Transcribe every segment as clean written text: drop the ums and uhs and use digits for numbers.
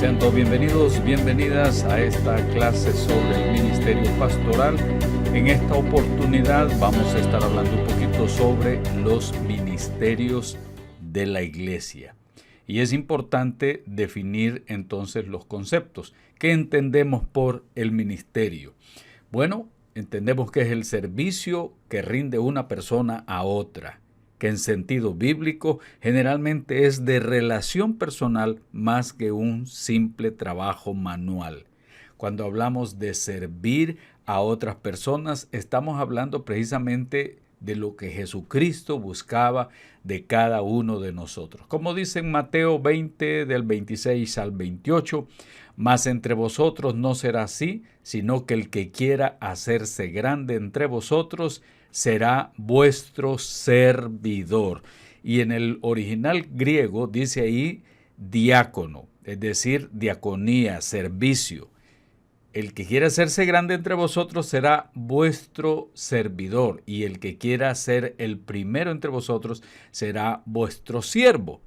Sean todos bienvenidos, bienvenidas a esta clase sobre el ministerio pastoral. En esta oportunidad vamos a estar hablando un poquito sobre los ministerios de la iglesia. Y es importante definir entonces los conceptos. ¿Qué entendemos por el ministerio? Bueno, entendemos que es el servicio que rinde una persona a otra, que en sentido bíblico generalmente es de relación personal más que un simple trabajo manual. Cuando hablamos de servir a otras personas, estamos hablando precisamente de lo que Jesucristo buscaba de cada uno de nosotros. Como dice en Mateo 20, del 26 al 28, mas entre vosotros no será así, sino que el que quiera hacerse grande entre vosotros será vuestro servidor. Y en el original griego dice ahí diácono, es decir, diaconía, servicio. El que quiera hacerse grande entre vosotros será vuestro servidor, y el que quiera ser el primero entre vosotros será vuestro siervo.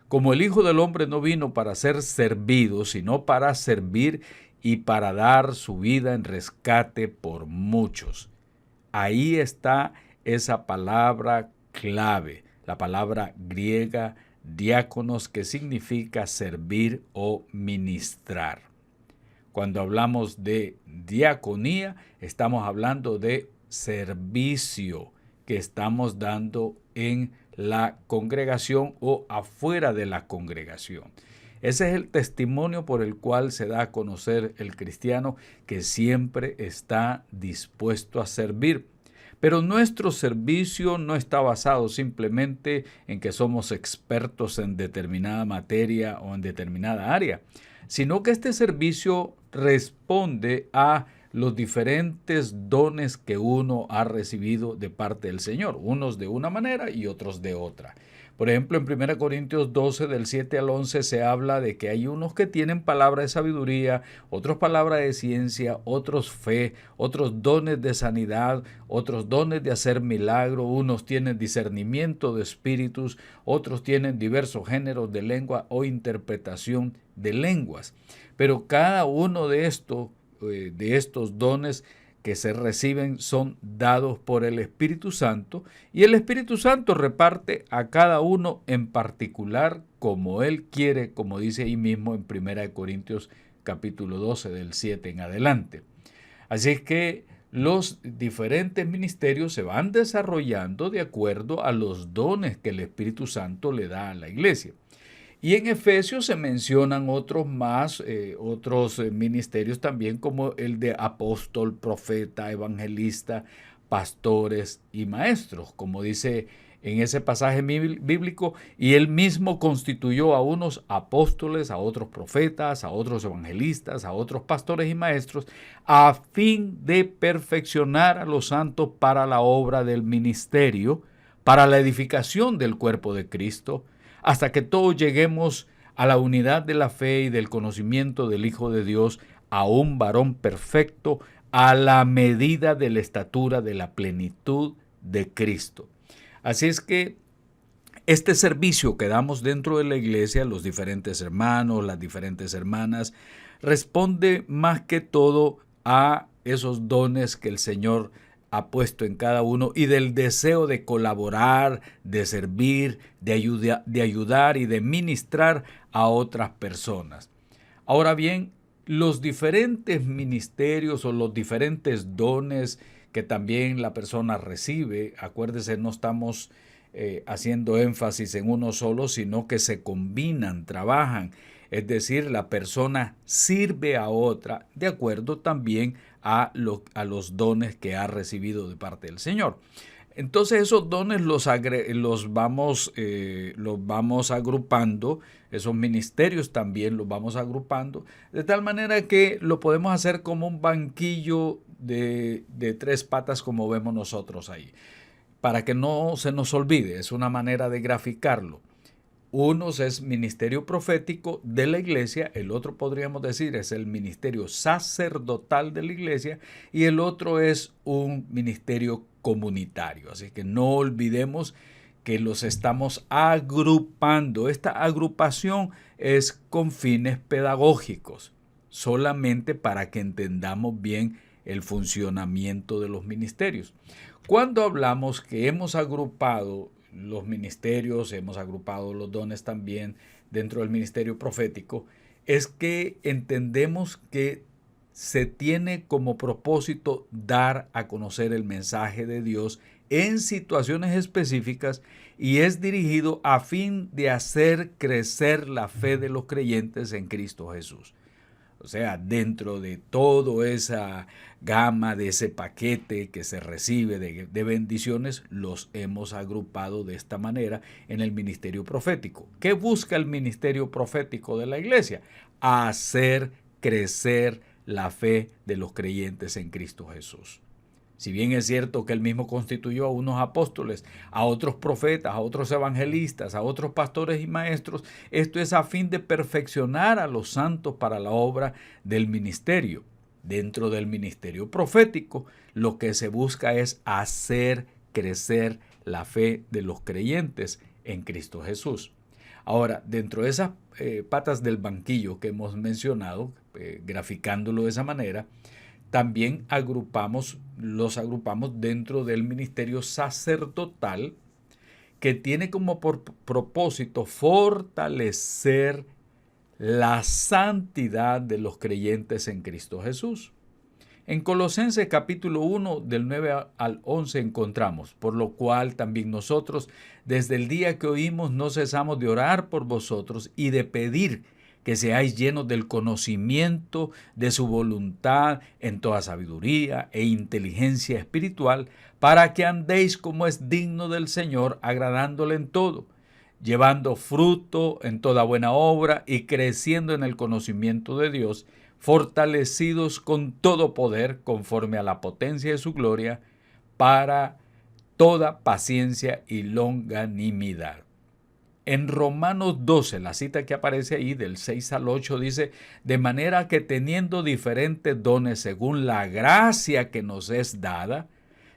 Como el Hijo del Hombre no vino para ser servido, sino para servir y para dar su vida en rescate por muchos. Ahí está esa palabra clave, la palabra griega diáconos, que significa servir o ministrar. Cuando hablamos de diaconía, estamos hablando de servicio que estamos dando en la congregación o afuera de la congregación. Ese es el testimonio por el cual se da a conocer el cristiano, que siempre está dispuesto a servir. Pero nuestro servicio no está basado simplemente en que somos expertos en determinada materia o en determinada área, sino que este servicio responde a los diferentes dones que uno ha recibido de parte del Señor, unos de una manera y otros de otra. Por ejemplo, en 1 Corintios 12, del 7 al 11, se habla de que hay unos que tienen palabra de sabiduría, otros palabra de ciencia, otros fe, otros dones de sanidad, otros dones de hacer milagro, unos tienen discernimiento de espíritus, otros tienen diversos géneros de lengua o interpretación de lenguas. Pero cada uno de estos dones que se reciben son dados por el Espíritu Santo, y el Espíritu Santo reparte a cada uno en particular como Él quiere, como dice ahí mismo en 1 Corintios capítulo 12 del 7 en adelante. Así es que los diferentes ministerios se van desarrollando de acuerdo a los dones que el Espíritu Santo le da a la iglesia. Y en Efesios se mencionan otros ministerios también, como el de apóstol, profeta, evangelista, pastores y maestros, como dice en ese pasaje bíblico, y él mismo constituyó a unos apóstoles, a otros profetas, a otros evangelistas, a otros pastores y maestros, a fin de perfeccionar a los santos para la obra del ministerio, para la edificación del cuerpo de Cristo, hasta que todos lleguemos a la unidad de la fe y del conocimiento del Hijo de Dios, a un varón perfecto, a la medida de la estatura de la plenitud de Cristo. Así es que este servicio que damos dentro de la iglesia, los diferentes hermanos, las diferentes hermanas, responde más que todo a esos dones que el Señor ha puesto en cada uno, y del deseo de colaborar, de servir, de ayudar y de ministrar a otras personas. Ahora bien, los diferentes ministerios o los diferentes dones que también la persona recibe, acuérdese, no estamos haciendo énfasis en uno solo, sino que se combinan, trabajan. Es decir, la persona sirve a otra de acuerdo también a los dones que ha recibido de parte del Señor. Entonces esos dones los vamos agrupando, esos ministerios también los vamos agrupando, de tal manera que lo podemos hacer como un banquillo de 3 patas, como vemos nosotros ahí, para que no se nos olvide. Es una manera de graficarlo. Unos es ministerio profético de la iglesia, el otro podríamos decir es el ministerio sacerdotal de la iglesia, y el otro es un ministerio comunitario. Así que no olvidemos que los estamos agrupando. Esta agrupación es con fines pedagógicos, solamente para que entendamos bien el funcionamiento de los ministerios. Cuando hablamos que hemos agrupado los ministerios, hemos agrupado los dones también dentro del ministerio profético, es que entendemos que se tiene como propósito dar a conocer el mensaje de Dios en situaciones específicas y es dirigido a fin de hacer crecer la fe de los creyentes en Cristo Jesús. O sea, dentro de toda esa gama, de ese paquete que se recibe de bendiciones, los hemos agrupado de esta manera en el ministerio profético. ¿Qué busca el ministerio profético de la iglesia? Hacer crecer la fe de los creyentes en Cristo Jesús. Si bien es cierto que él mismo constituyó a unos apóstoles, a otros profetas, a otros evangelistas, a otros pastores y maestros, esto es a fin de perfeccionar a los santos para la obra del ministerio. Dentro del ministerio profético, lo que se busca es hacer crecer la fe de los creyentes en Cristo Jesús. Ahora, dentro de esas patas del banquillo que hemos mencionado, graficándolo de esa manera, también los agrupamos dentro del ministerio sacerdotal, que tiene como propósito fortalecer la santidad de los creyentes en Cristo Jesús. En Colosenses capítulo 1 del 9 al 11 encontramos: por lo cual también nosotros, desde el día que oímos, no cesamos de orar por vosotros y de pedir que seáis llenos del conocimiento de su voluntad en toda sabiduría e inteligencia espiritual, para que andéis como es digno del Señor, agradándole en todo, llevando fruto en toda buena obra y creciendo en el conocimiento de Dios, fortalecidos con todo poder conforme a la potencia de su gloria, para toda paciencia y longanimidad. En Romanos 12, la cita que aparece ahí del 6 al 8 dice: de manera que teniendo diferentes dones según la gracia que nos es dada,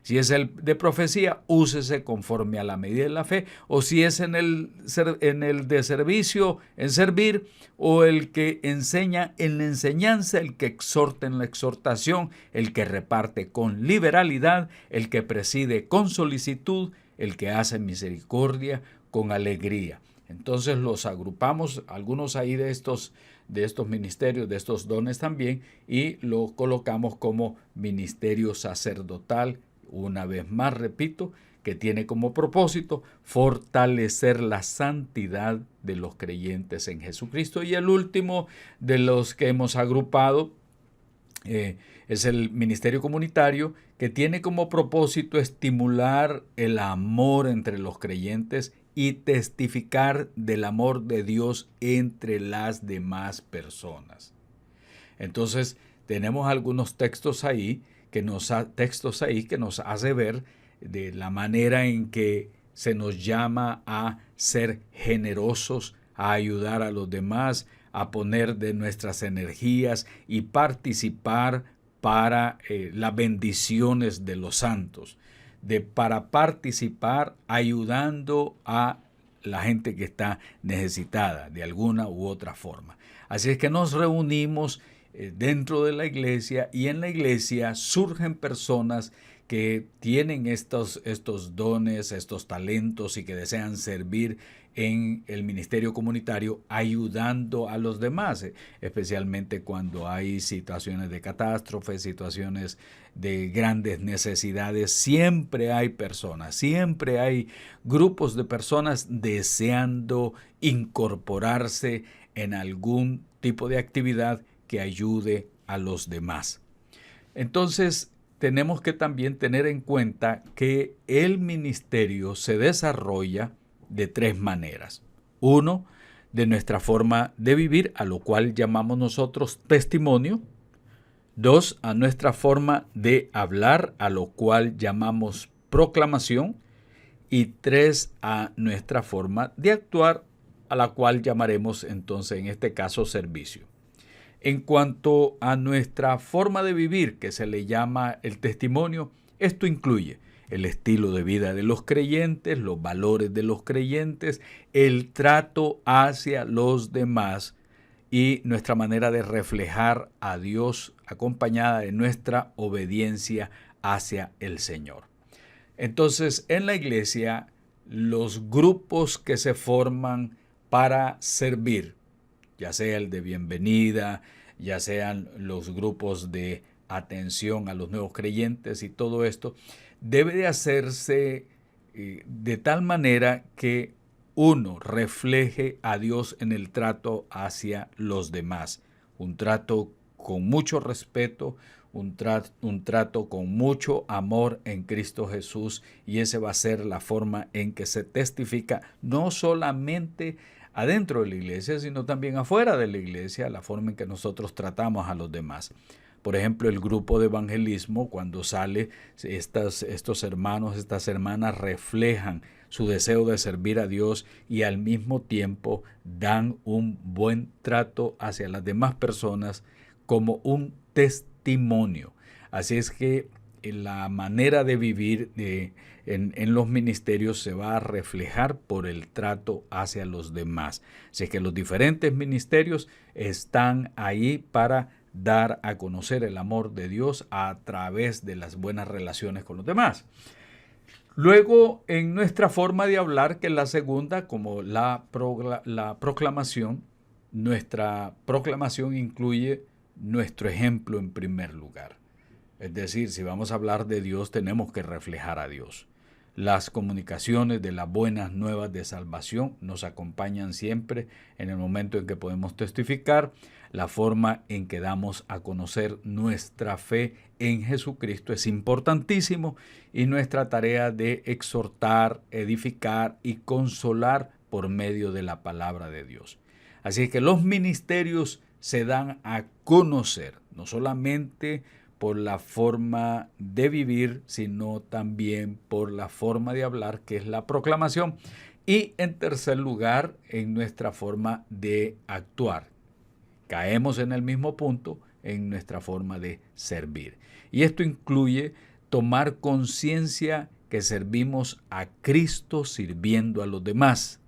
si es el de profecía, úsese conforme a la medida de la fe, o si es en el de servicio, en servir, o el que enseña en la enseñanza, el que exhorta en la exhortación, el que reparte con liberalidad, el que preside con solicitud, el que hace misericordia con alegría. Entonces los agrupamos, algunos ahí de estos ministerios, de estos dones también, y lo colocamos como ministerio sacerdotal. Una vez más repito, que tiene como propósito fortalecer la santidad de los creyentes en Jesucristo. Y el último de los que hemos agrupado es el ministerio comunitario, que tiene como propósito estimular el amor entre los creyentes y testificar del amor de Dios entre las demás personas. Entonces, tenemos algunos textos ahí que nos hace ver de la manera en que se nos llama a ser generosos, a ayudar a los demás, a poner de nuestras energías y participar para las bendiciones de los santos, para participar ayudando a la gente que está necesitada de alguna u otra forma. Así es que nos reunimos dentro de la iglesia, y en la iglesia surgen personas que tienen estos dones, estos talentos, y que desean servir en el ministerio comunitario ayudando a los demás, especialmente cuando hay situaciones de catástrofe, situaciones de grandes necesidades. Siempre hay personas, siempre hay grupos de personas deseando incorporarse en algún tipo de actividad que ayude a los demás. Entonces, tenemos que también tener en cuenta que el ministerio se desarrolla de tres maneras. Uno, de nuestra forma de vivir, a lo cual llamamos nosotros testimonio. Dos, a nuestra forma de hablar, a lo cual llamamos proclamación. Y tres, a nuestra forma de actuar, a la cual llamaremos entonces en este caso servicio. En cuanto a nuestra forma de vivir, que se le llama el testimonio, esto incluye el estilo de vida de los creyentes, los valores de los creyentes, el trato hacia los demás y nuestra manera de reflejar a Dios acompañada de nuestra obediencia hacia el Señor. Entonces, en la iglesia, los grupos que se forman para servir, ya sea el de bienvenida, ya sean los grupos de atención a los nuevos creyentes y todo esto, debe de hacerse de tal manera que uno refleje a Dios en el trato hacia los demás. Un trato con mucho respeto, un trato con mucho amor en Cristo Jesús, y esa va a ser la forma en que se testifica no solamente adentro de la iglesia, sino también afuera de la iglesia, la forma en que nosotros tratamos a los demás. Por ejemplo, el grupo de evangelismo, cuando sale, estos hermanos, estas hermanas reflejan su deseo de servir a Dios y al mismo tiempo dan un buen trato hacia las demás personas como un testimonio. Así es que la manera de vivir en los ministerios se va a reflejar por el trato hacia los demás. Así que los diferentes ministerios están ahí para dar a conocer el amor de Dios a través de las buenas relaciones con los demás. Luego, en nuestra forma de hablar, que es la segunda, como la proclamación, nuestra proclamación incluye nuestro ejemplo en primer lugar. Es decir, si vamos a hablar de Dios, tenemos que reflejar a Dios. Las comunicaciones de las buenas nuevas de salvación nos acompañan siempre en el momento en que podemos testificar. La forma en que damos a conocer nuestra fe en Jesucristo es importantísimo, y nuestra tarea de exhortar, edificar y consolar por medio de la palabra de Dios. Así que los ministerios se dan a conocer, no solamente por la forma de vivir, sino también por la forma de hablar, que es la proclamación. Y en tercer lugar, en nuestra forma de actuar. Caemos en el mismo punto en nuestra forma de servir. Y esto incluye tomar conciencia que servimos a Cristo sirviendo a los demás.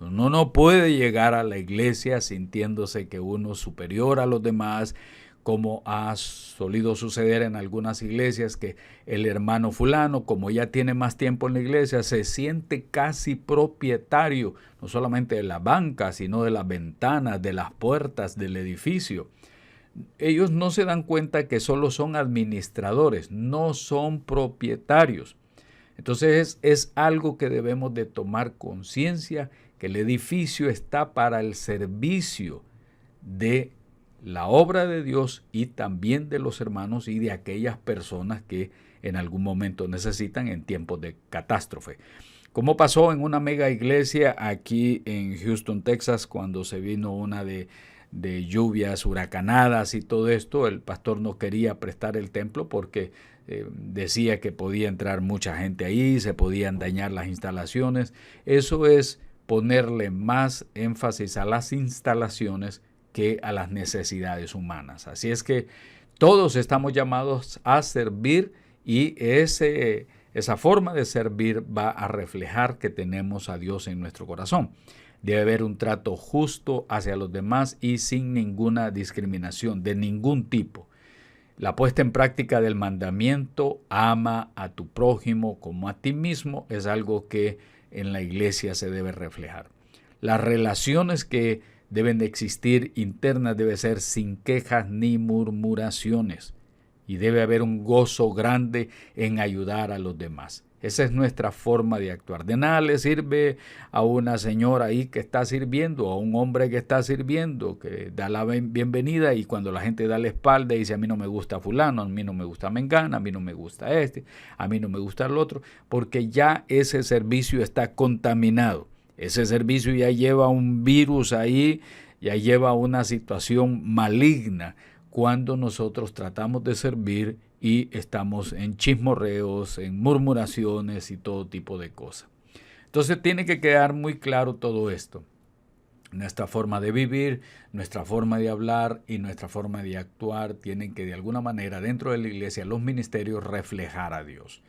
Uno no puede llegar a la iglesia sintiéndose que uno es superior a los demás, como ha solido suceder en algunas iglesias, que el hermano fulano, como ya tiene más tiempo en la iglesia, se siente casi propietario, no solamente de la banca, sino de las ventanas, de las puertas del edificio. Ellos no se dan cuenta que solo son administradores, no son propietarios. Entonces es algo que debemos de tomar conciencia, que el edificio está para el servicio de la obra de Dios y también de los hermanos y de aquellas personas que en algún momento necesitan en tiempos de catástrofe. Como pasó en una mega iglesia aquí en Houston, Texas, cuando se vino una de lluvias huracanadas y todo esto, el pastor no quería prestar el templo porque decía que podía entrar mucha gente ahí, se podían dañar las instalaciones. Eso es ponerle más énfasis a las instalaciones que a las necesidades humanas. Así es que todos estamos llamados a servir, y esa forma de servir va a reflejar que tenemos a Dios en nuestro corazón. Debe haber un trato justo hacia los demás y sin ninguna discriminación de ningún tipo. La puesta en práctica del mandamiento, ama a tu prójimo como a ti mismo, es algo que en la iglesia se debe reflejar. Las relaciones que deben de existir internas deben ser sin quejas ni murmuraciones, y debe haber un gozo grande en ayudar a los demás. Esa es nuestra forma de actuar. De nada le sirve a una señora ahí que está sirviendo, a un hombre que está sirviendo, que da la bienvenida, y cuando la gente da la espalda y dice: a mí no me gusta fulano, a mí no me gusta mengana, a mí no me gusta este, a mí no me gusta el otro, porque ya ese servicio está contaminado. Ese servicio ya lleva un virus ahí, ya lleva una situación maligna cuando nosotros tratamos de servir y estamos en chismorreos, en murmuraciones y todo tipo de cosas. Entonces tiene que quedar muy claro todo esto. Nuestra forma de vivir, nuestra forma de hablar y nuestra forma de actuar tienen que de alguna manera dentro de la iglesia, los ministerios, reflejar a Dios.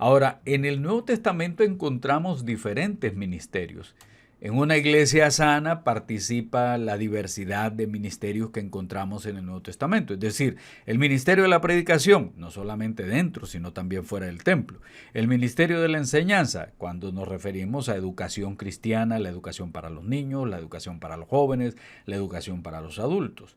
Ahora, en el Nuevo Testamento encontramos diferentes ministerios. En una iglesia sana participa la diversidad de ministerios que encontramos en el Nuevo Testamento. Es decir, el ministerio de la predicación, no solamente dentro, sino también fuera del templo. El ministerio de la enseñanza, cuando nos referimos a educación cristiana, la educación para los niños, la educación para los jóvenes, la educación para los adultos.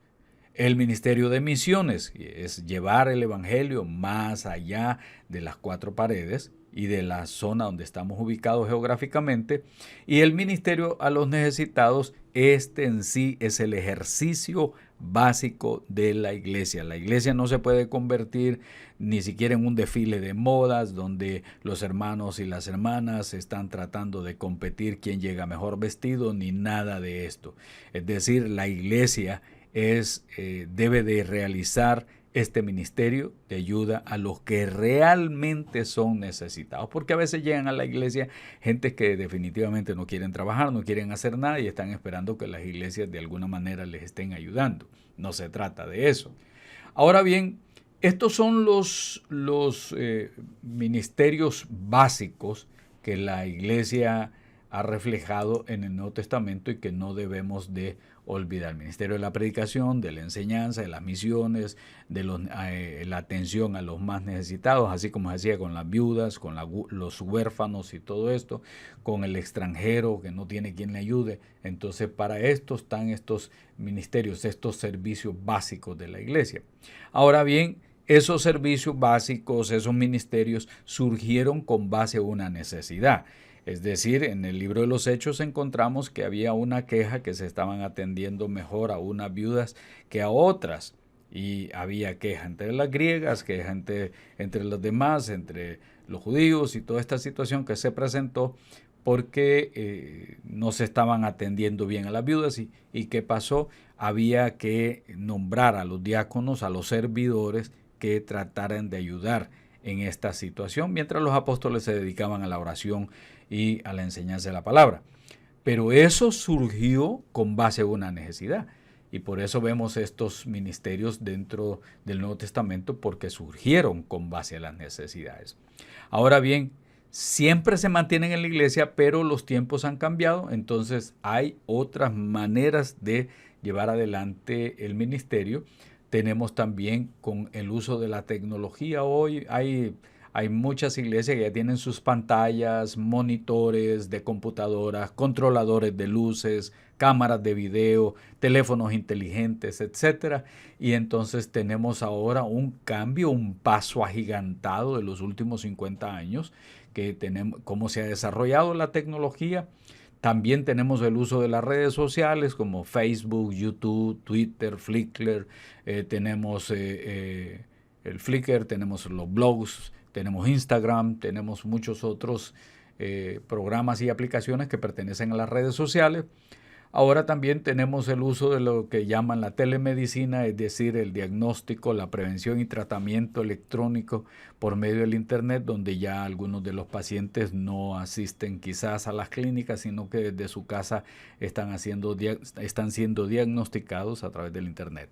El ministerio de misiones es llevar el evangelio más allá de las cuatro paredes y de la zona donde estamos ubicados geográficamente. Y el ministerio a los necesitados, este en sí es el ejercicio básico de la iglesia. La iglesia no se puede convertir ni siquiera en un desfile de modas donde los hermanos y las hermanas están tratando de competir quién llega mejor vestido, ni nada de esto. Es decir, la iglesia debe de realizar este ministerio de ayuda a los que realmente son necesitados, porque a veces llegan a la iglesia gente que definitivamente no quieren trabajar, no quieren hacer nada y están esperando que las iglesias de alguna manera les estén ayudando. No se trata de eso. Ahora bien, estos son los ministerios básicos que la iglesia ha reflejado en el Nuevo Testamento y que no debemos de olvidar. El ministerio de la predicación, de la enseñanza, de las misiones, de la atención a los más necesitados, así como se hacía con las viudas, con los huérfanos y todo esto, con el extranjero que no tiene quien le ayude. Entonces, para esto están estos ministerios, estos servicios básicos de la iglesia. Ahora bien, esos servicios básicos, esos ministerios surgieron con base a una necesidad. Es decir, en el libro de los Hechos encontramos que había una queja que se estaban atendiendo mejor a unas viudas que a otras. Y había queja entre las griegas, queja entre los demás, entre los judíos y toda esta situación que se presentó porque no se estaban atendiendo bien a las viudas. ¿Y qué pasó? Había que nombrar a los diáconos, a los servidores que trataran de ayudar en esta situación, mientras los apóstoles se dedicaban a la oración y a la enseñanza de la palabra. Pero eso surgió con base a una necesidad. Y por eso vemos estos ministerios dentro del Nuevo Testamento, porque surgieron con base a las necesidades. Ahora bien, siempre se mantienen en la iglesia, pero los tiempos han cambiado, entonces hay otras maneras de llevar adelante el ministerio. Tenemos también con el uso de la tecnología. Hoy hay muchas iglesias que ya tienen sus pantallas, monitores de computadoras, controladores de luces, cámaras de video, teléfonos inteligentes, etc. Y entonces tenemos ahora un cambio, un paso agigantado de los últimos 50 años, que tenemos cómo se ha desarrollado la tecnología. También tenemos el uso de las redes sociales como Facebook, YouTube, Twitter, Flickr. Tenemos el Flickr, tenemos los blogs, tenemos Instagram, tenemos muchos otros programas y aplicaciones que pertenecen a las redes sociales. Ahora también tenemos el uso de lo que llaman la telemedicina, es decir, el diagnóstico, la prevención y tratamiento electrónico por medio del Internet, donde ya algunos de los pacientes no asisten quizás a las clínicas, sino que desde su casa están siendo diagnosticados a través del Internet.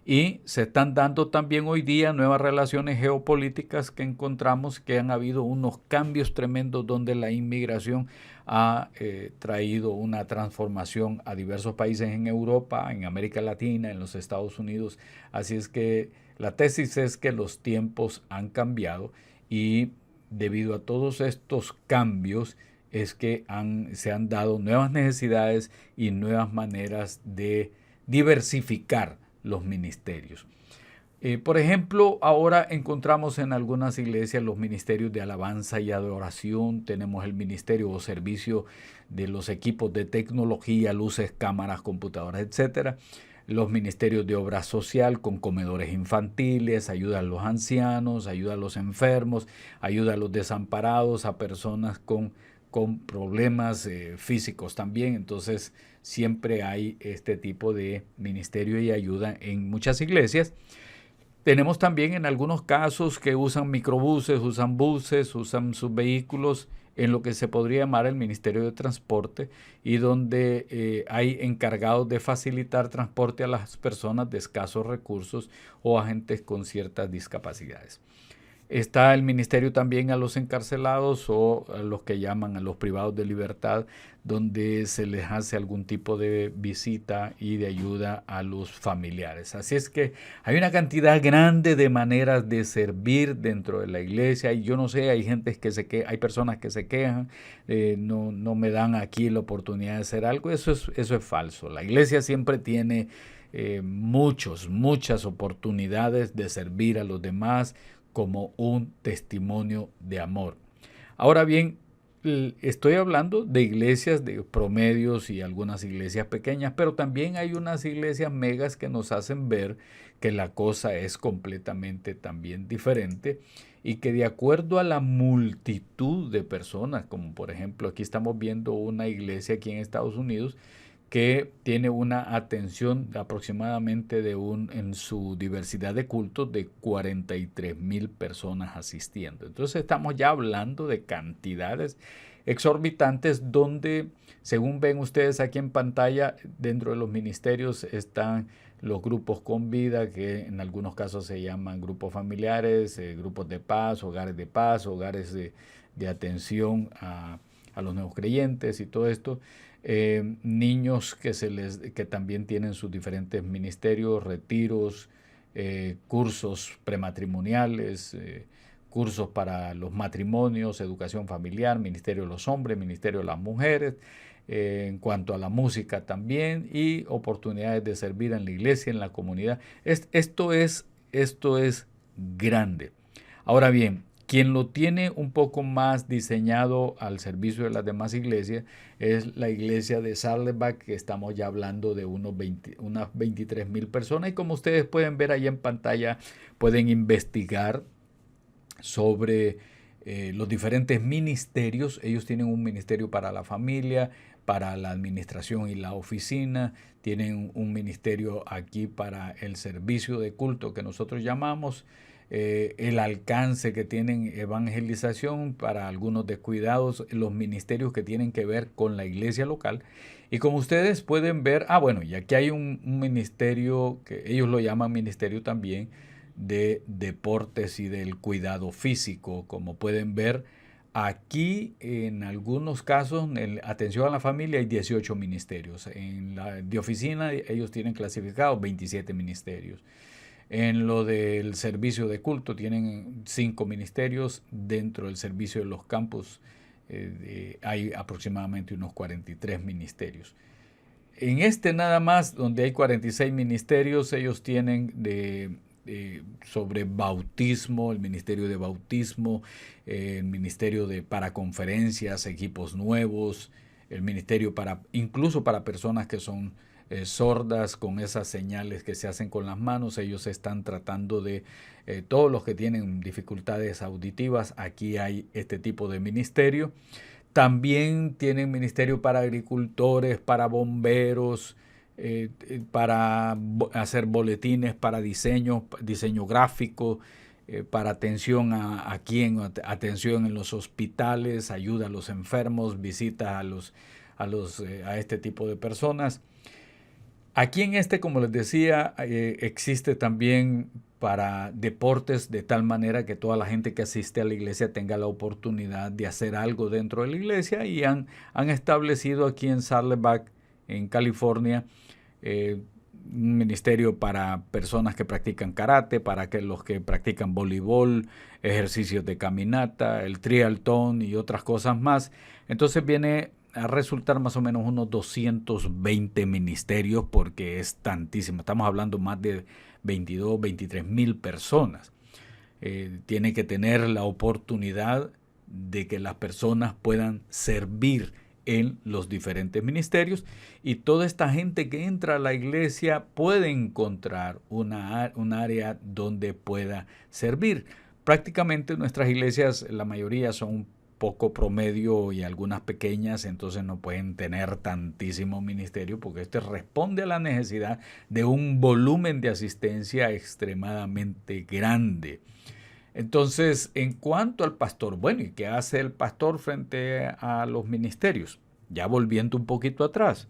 Y se están dando también hoy día nuevas relaciones geopolíticas que encontramos que han habido unos cambios tremendos donde la inmigración ha traído una transformación a diversos países en Europa, en América Latina, en los Estados Unidos. Así es que la tesis es que los tiempos han cambiado y debido a todos estos cambios es que se han dado nuevas necesidades y nuevas maneras de diversificar los ministerios. Por ejemplo, ahora encontramos en algunas iglesias los ministerios de alabanza y adoración. Tenemos el ministerio o servicio de los equipos de tecnología, luces, cámaras, computadoras, etc. Los ministerios de obra social con comedores infantiles, ayuda a los ancianos, ayuda a los enfermos, ayuda a los desamparados, a personas con problemas físicos también. Entonces siempre hay este tipo de ministerio y ayuda en muchas iglesias. Tenemos también en algunos casos que usan microbuses, usan buses, usan sus vehículos en lo que se podría llamar el ministerio de transporte y donde hay encargados de facilitar transporte a las personas de escasos recursos o a gente con ciertas discapacidades. Está el ministerio también a los encarcelados o a los que llaman a los privados de libertad, donde se les hace algún tipo de visita y de ayuda a los familiares. Así es que hay una cantidad grande de maneras de servir dentro de la iglesia, y yo no sé, hay gente hay personas que se quejan, no me dan aquí la oportunidad de hacer algo. Eso es falso. La iglesia siempre tiene muchas oportunidades de servir a los demás como un testimonio de amor. Ahora bien, estoy hablando de iglesias de promedios y algunas iglesias pequeñas, pero también hay unas iglesias megas que nos hacen ver que la cosa es completamente también diferente, y que de acuerdo a la multitud de personas, como por ejemplo aquí estamos viendo una iglesia aquí en Estados Unidos que tiene una atención aproximadamente en su diversidad de cultos de 43,000 personas asistiendo. Entonces estamos ya hablando de cantidades exorbitantes, donde, según ven ustedes aquí en pantalla, dentro de los ministerios están los grupos con vida, que en algunos casos se llaman grupos familiares, grupos de paz, hogares de atención a los nuevos creyentes y todo esto. Niños que también tienen sus diferentes ministerios, retiros, cursos prematrimoniales, cursos para los matrimonios, educación familiar, ministerio de los hombres, ministerio de las mujeres, en cuanto a la música también, y oportunidades de servir en la iglesia, en la comunidad. Esto es grande. Ahora bien, quien lo tiene un poco más diseñado al servicio de las demás iglesias es la iglesia de Saddleback, que estamos ya hablando de unas 23,000 personas. Y como ustedes pueden ver ahí en pantalla, pueden investigar sobre los diferentes ministerios. Ellos tienen un ministerio para la familia, para la administración y la oficina. Tienen un ministerio aquí para el servicio de culto que nosotros llamamos. El alcance que tienen evangelización para algunos descuidados, los ministerios que tienen que ver con la iglesia local. Y como ustedes pueden ver, y aquí hay un ministerio que ellos lo llaman ministerio también de deportes y del cuidado físico. Como pueden ver, aquí en algunos casos, en atención a la familia, hay 18 ministerios. En la de oficina ellos tienen clasificados 27 ministerios. En lo del servicio de culto tienen 5 ministerios. Dentro del servicio de los campus hay aproximadamente unos 43 ministerios. En este nada más, donde hay 46 ministerios, ellos tienen sobre bautismo, el ministerio de bautismo, el ministerio para conferencias, equipos nuevos, el ministerio incluso para personas que son sordas, con esas señales que se hacen con las manos. Ellos están tratando de todos los que tienen dificultades auditivas. Aquí hay este tipo de ministerio. También tienen ministerio para agricultores, para bomberos, para hacer boletines, para diseño gráfico, para atención atención en los hospitales, ayuda a los enfermos, visita a este tipo de personas. Aquí en como les decía, existe también para deportes, de tal manera que toda la gente que asiste a la iglesia tenga la oportunidad de hacer algo dentro de la iglesia, y han establecido aquí en Saddleback, en California, un ministerio para personas que practican karate, para los que practican voleibol, ejercicios de caminata, el triatlón y otras cosas más. Entonces viene a resultar más o menos unos 220 ministerios, porque es tantísimo. Estamos hablando más de 23,000 personas. Tiene que tener la oportunidad de que las personas puedan servir en los diferentes ministerios, y toda esta gente que entra a la iglesia puede encontrar un área donde pueda servir. Prácticamente nuestras iglesias, la mayoría son poco promedio y algunas pequeñas, entonces no pueden tener tantísimo ministerio, porque este responde a la necesidad de un volumen de asistencia extremadamente grande. Entonces, en cuanto al pastor, ¿y qué hace el pastor frente a los ministerios? Ya volviendo un poquito atrás,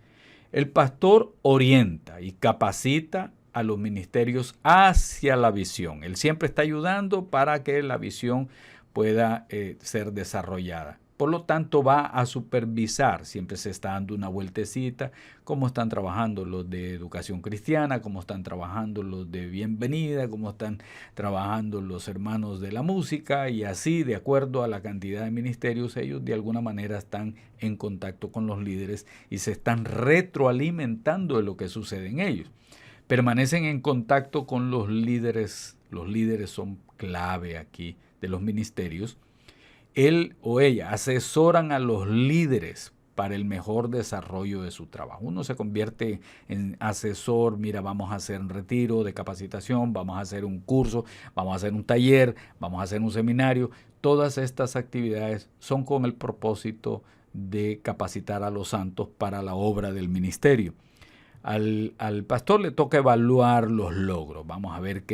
el pastor orienta y capacita a los ministerios hacia la visión. Él siempre está ayudando para que la visión pueda ser desarrollada. Por lo tanto, va a supervisar, siempre se está dando una vueltecita, cómo están trabajando los de educación cristiana, cómo están trabajando los de bienvenida, cómo están trabajando los hermanos de la música, y así, de acuerdo a la cantidad de ministerios, ellos de alguna manera están en contacto con los líderes y se están retroalimentando de lo que sucede en ellos. Permanecen en contacto con los líderes son clave aquí de los ministerios. Él o ella asesoran a los líderes para el mejor desarrollo de su trabajo. Uno se convierte en asesor, mira, vamos a hacer un retiro de capacitación, vamos a hacer un curso, vamos a hacer un taller, vamos a hacer un seminario. Todas estas actividades son con el propósito de capacitar a los santos para la obra del ministerio. Al pastor le toca evaluar los logros. Vamos a ver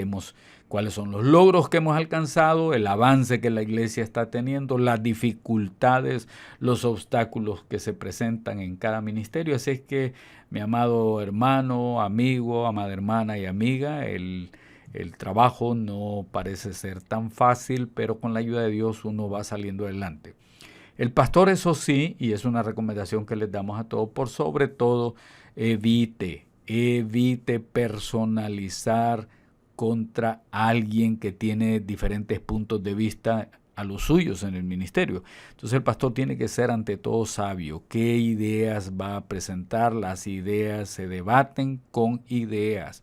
cuáles son los logros que hemos alcanzado, el avance que la iglesia está teniendo, las dificultades, los obstáculos que se presentan en cada ministerio. Así es que, mi amado hermano, amigo, amada hermana y amiga, el trabajo no parece ser tan fácil, pero con la ayuda de Dios uno va saliendo adelante. El pastor, eso sí, y es una recomendación que les damos a todos, por sobre todo, evite personalizar contra alguien que tiene diferentes puntos de vista a los suyos en el ministerio. Entonces el pastor tiene que ser ante todo sabio. ¿Qué ideas va a presentar? Las ideas se debaten con ideas.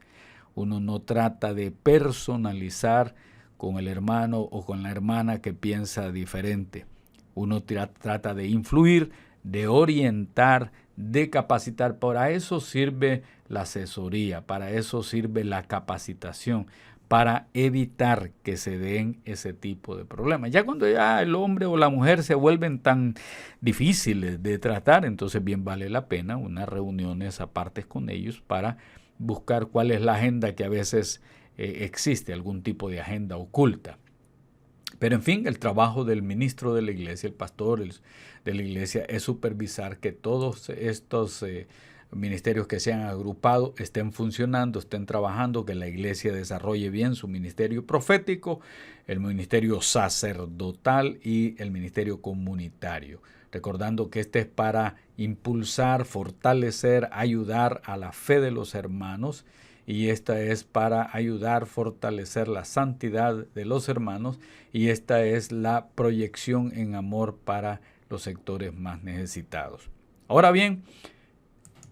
Uno no trata de personalizar con el hermano o con la hermana que piensa diferente. Uno trata de influir, de orientar, de capacitar. Para eso sirve la asesoría, para eso sirve la capacitación, para evitar que se den ese tipo de problemas. Ya cuando ya el hombre o la mujer se vuelven tan difíciles de tratar, entonces bien vale la pena unas reuniones aparte con ellos para buscar cuál es la agenda que a veces existe, algún tipo de agenda oculta. Pero en fin, el trabajo del ministro de la iglesia, el pastor de la iglesia, es supervisar que todos estos ministerios que se han agrupado estén funcionando, estén trabajando, que la iglesia desarrolle bien su ministerio profético, el ministerio sacerdotal y el ministerio comunitario. Recordando que este es para impulsar, fortalecer, ayudar a la fe de los hermanos, y esta es para ayudar, fortalecer la santidad de los hermanos, y esta es la proyección en amor para los sectores más necesitados. Ahora bien,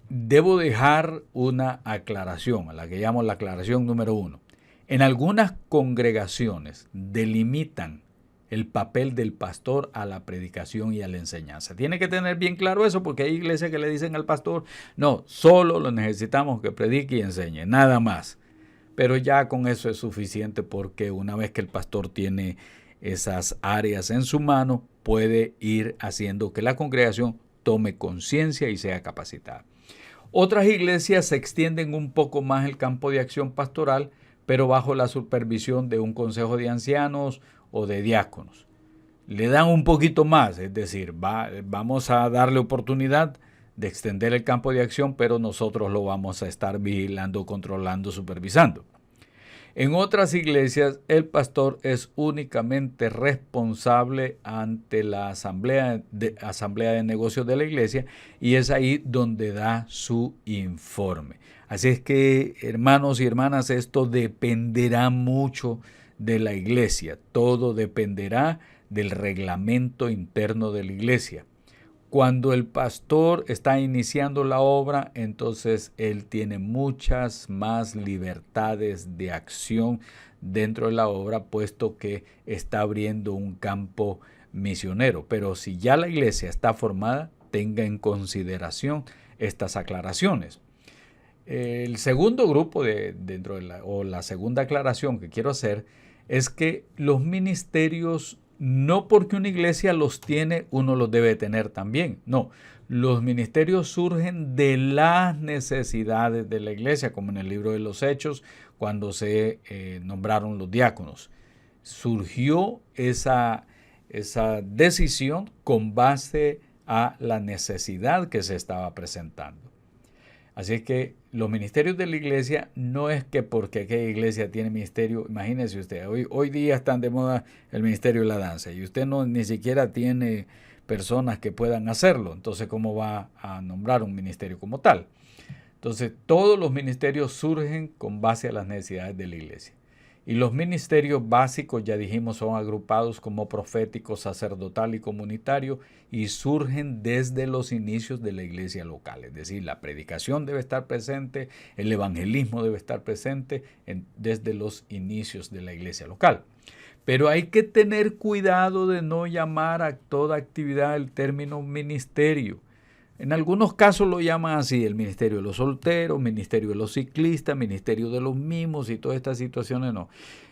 debo dejar una aclaración, a la que llamo la aclaración número 1. En algunas congregaciones delimitan el papel del pastor a la predicación y a la enseñanza. Tiene que tener bien claro eso, porque hay iglesias que le dicen al pastor, no, solo lo necesitamos que predique y enseñe, nada más. Pero ya con eso es suficiente, porque una vez que el pastor tiene esas áreas en su mano, puede ir haciendo que la congregación tome conciencia y sea capacitada. Otras iglesias se extienden un poco más el campo de acción pastoral, pero bajo la supervisión de un consejo de ancianos o de diáconos. Le dan un poquito más, es decir, vamos a darle oportunidad de extender el campo de acción, pero nosotros lo vamos a estar vigilando, controlando, supervisando. En otras iglesias, el pastor es únicamente responsable ante la asamblea de negocios de la iglesia, y es ahí donde da su informe. Así es que, hermanos y hermanas, esto dependerá mucho de la iglesia. Todo dependerá del reglamento interno de la iglesia. Cuando el pastor está iniciando la obra, entonces él tiene muchas más libertades de acción dentro de la obra, puesto que está abriendo un campo misionero. Pero si ya la iglesia está formada, tenga en consideración estas aclaraciones. El segundo grupo la segunda aclaración que quiero hacer es que los ministerios, no porque una iglesia los tiene, uno los debe tener también. No, los ministerios surgen de las necesidades de la iglesia, como en el libro de los Hechos, cuando se nombraron los diáconos. Surgió esa decisión con base a la necesidad que se estaba presentando. Así es que los ministerios de la iglesia no es que porque aquella iglesia tiene ministerio, imagínese usted, hoy día están de moda el ministerio de la danza y usted ni siquiera tiene personas que puedan hacerlo, entonces ¿cómo va a nombrar un ministerio como tal? Entonces todos los ministerios surgen con base a las necesidades de la iglesia. Y los ministerios básicos, ya dijimos, son agrupados como profético, sacerdotal y comunitario y surgen desde los inicios de la iglesia local. Es decir, la predicación debe estar presente, el evangelismo debe estar presente desde los inicios de la iglesia local. Pero hay que tener cuidado de no llamar a toda actividad el término ministerio. En algunos casos lo llaman así, el ministerio de los solteros, ministerio de los ciclistas, ministerio de los mimos y todas estas situaciones no.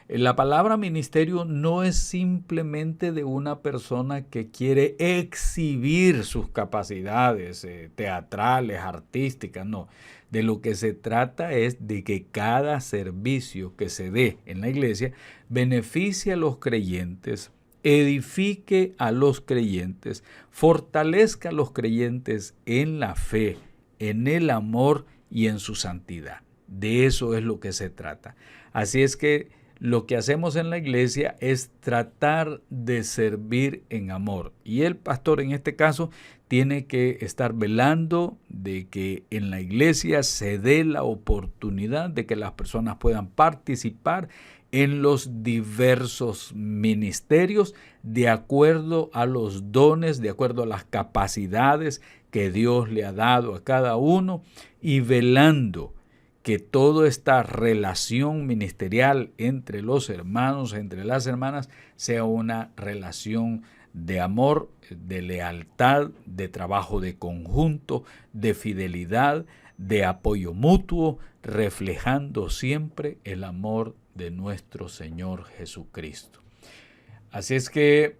La palabra ministerio no es simplemente de una persona que quiere exhibir sus capacidades teatrales, artísticas, no. De lo que se trata es de que cada servicio que se dé en la iglesia beneficie a los creyentes, edifique a los creyentes, fortalezca a los creyentes en la fe, en el amor y en su santidad. De eso es lo que se trata. Así es que lo que hacemos en la iglesia es tratar de servir en amor. Y el pastor en este caso tiene que estar velando de que en la iglesia se dé la oportunidad de que las personas puedan participar en los diversos ministerios de acuerdo a los dones, de acuerdo a las capacidades que Dios le ha dado a cada uno y velando que toda esta relación ministerial entre los hermanos, entre las hermanas, sea una relación de amor, de lealtad, de trabajo de conjunto, de fidelidad, de apoyo mutuo, reflejando siempre el amor de nuestro Señor Jesucristo. Así es que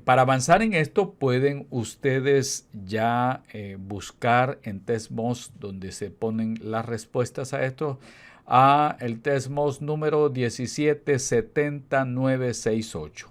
para avanzar en esto pueden ustedes ya buscar en Testmos donde se ponen las respuestas a esto, a el Testmos número 1770968.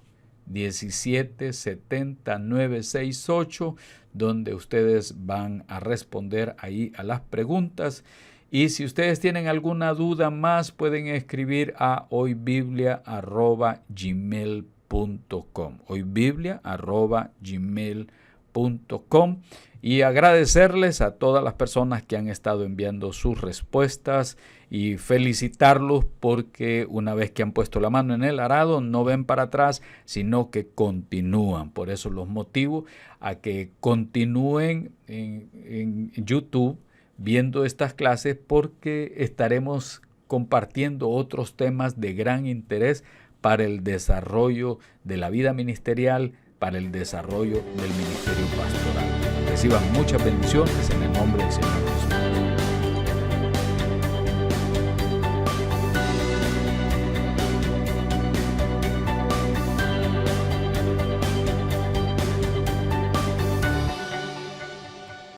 1770968, donde ustedes van a responder ahí a las preguntas. Y si ustedes tienen alguna duda más, pueden escribir a hoybiblia@gmail.com. hoybiblia@gmail.com. Y agradecerles a todas las personas que han estado enviando sus respuestas y felicitarlos porque una vez que han puesto la mano en el arado no ven para atrás, sino que continúan. Por eso los motivo a que continúen en YouTube viendo estas clases, porque estaremos compartiendo otros temas de gran interés para el desarrollo de la vida ministerial, para el desarrollo del ministerio pastoral. Reciban muchas bendiciones en el nombre del Señor Jesús.